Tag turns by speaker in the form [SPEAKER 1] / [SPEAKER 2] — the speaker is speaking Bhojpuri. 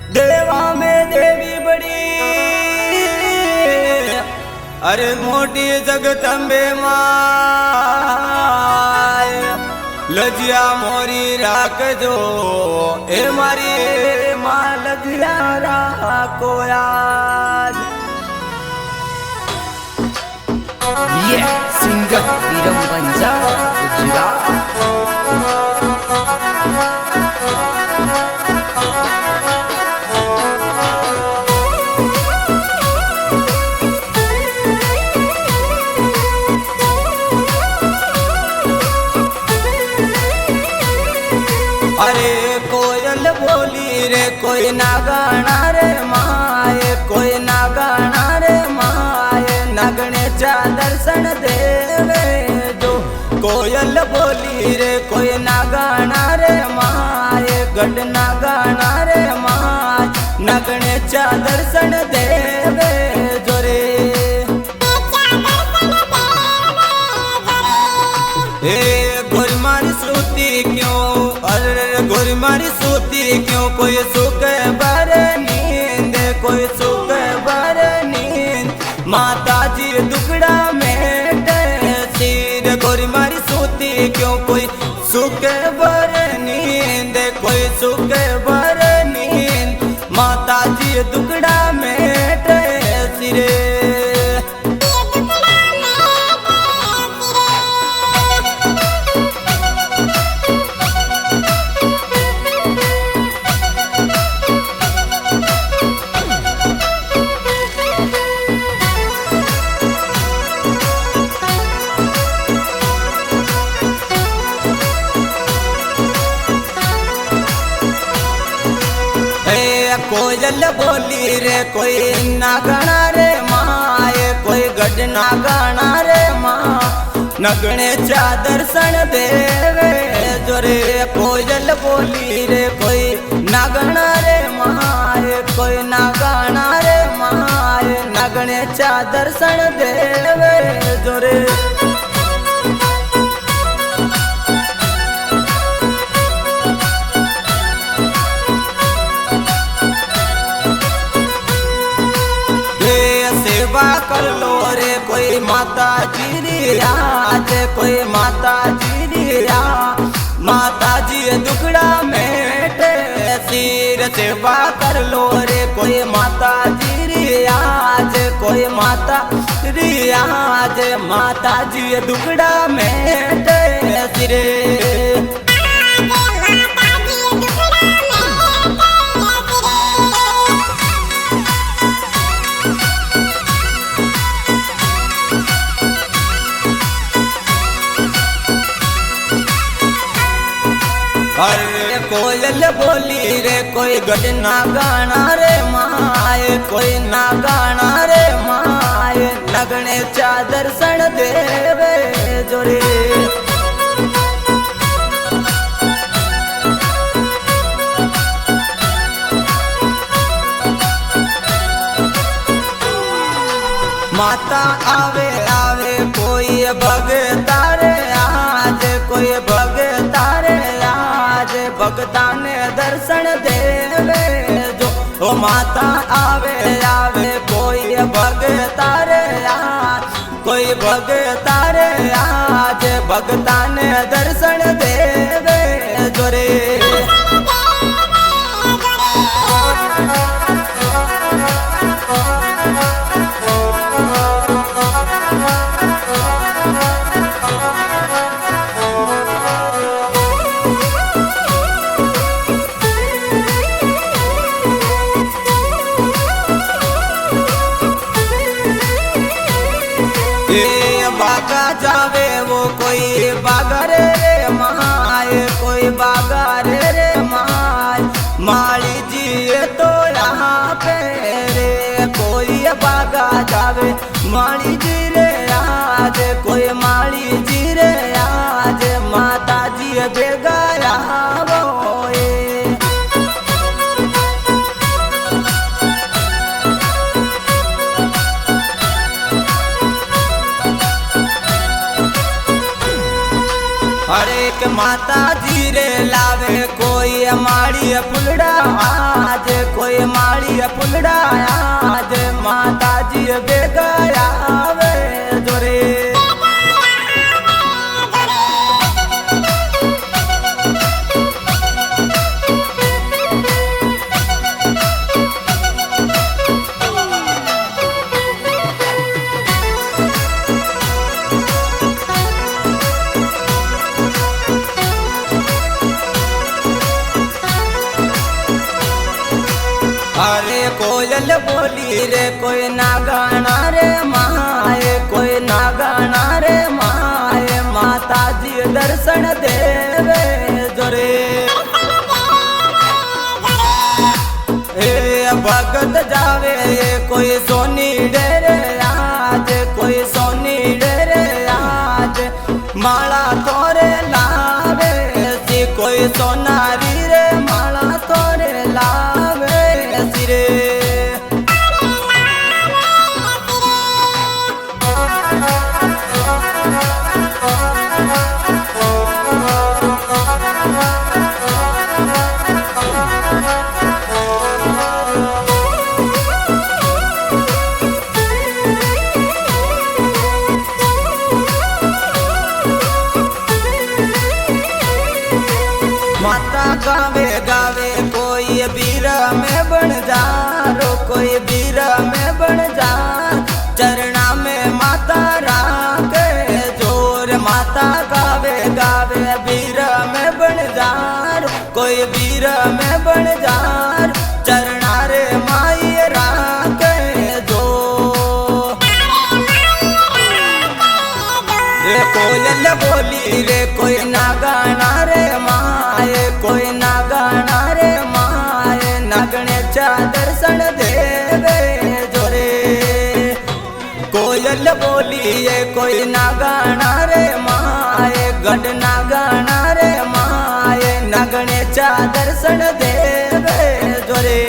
[SPEAKER 1] देवा में देवी बड़ी, अरे मोटी जगदम्बे माय, लजिया मोरी राख जो ए मारी माँ लजिया राखो याद।
[SPEAKER 2] ये सिंगर विरम बंजा गुजरात।
[SPEAKER 1] अरे कोयल बोली रे कोई ना गाना रे माए, कोई ना गाना रे माए, नगणेचा दर्शन देवे जो। कोयल बोली रे कोई ना गाना रे माए, गढ़ ना गाना रे माए, नगणेचा दर्शन देवे जो रे। गोरी मारी सूती क्यों, अरे गोरी मारी सूती क्यों, कोई सुख बर नींद, कोई सुख बर नींद, माता जी दुखड़ा में सिर। गोरी मारी सूती क्यों, कोई सुख बर नींद, कोई सुख बर नींद, माता जी दुखड़ा में सिरे। कोयल बोली रे कोई ना गाना रे माए, कोई गढ़ ना गाना रे माँ, नगणेचा दर्शन देवे जो रे। कोयल बोली रे कोई ना गाना रे माए, कोई ना गाना रे माए, नगणेचा दर्शन देवे जो रे। सेवा कर लो रे कोई माता जी आज, कोई माता जी माता जी दुखड़ा में सिर। सेवा कर लो रे कोई माता जी आज, कोई माता जी आज, माता जी दुखड़ा में सिरे। अरे कोयल बोली रे कोई गढ़ ना गाना रे माए, कोई ना गाना रे माए, नगणेचा दर्शन देवे जो रे। माता आवे आवे कोई भगता रे आज, कोई भगता रे आज, भगता ने दर्शन देवे जो। ओ माता आवे आवे कोई भगता रे आज, कोई भगता रे आज, भगता ने दर्शन देवे जो रे। बागा जावे वो कोई बागा रे माए, कोई बागा रे माए, माली जी तो यहाँ पे रे। कोई बागा जावे माली जी रे आज, कोई माली जी रे आज, माता जी बेगा यहाँ वो। हरे के माता जी रे लावे कोई माड़ी फुलड़ा आज, कोई કોઈ માળી ફૂલડાયા જ માતાજી ભેગા આવે જોરે अरे कोयल बोली रे कोई ना गाना रे माए कोई ना गाना रे माए माता जी दर्शन देवे जोरे ए भगत जावे कोई सोनी डेरे आज कोई सोनी डेरे आज माला तोरे लावे सी कोई सोनारी रे माला तोरे लावे सिरे माता गावे गावे कोई बीर में बन जा रो कोई बीर में बन जा चरणा में माता राखे जोर माता गावे गावे बीर में बन जा कोई बीर में बन जा चरणा रे माई राखे जो रे कोयल बोली रे कोई ना गाना रे माए कोई ना गाना रे माए नागणेच्या दर्शन देवे जोरे कोयल बोली कोई ना गाना रे माए गड ना गाना रे माए नागणेच्या दर्शन देवे जोरे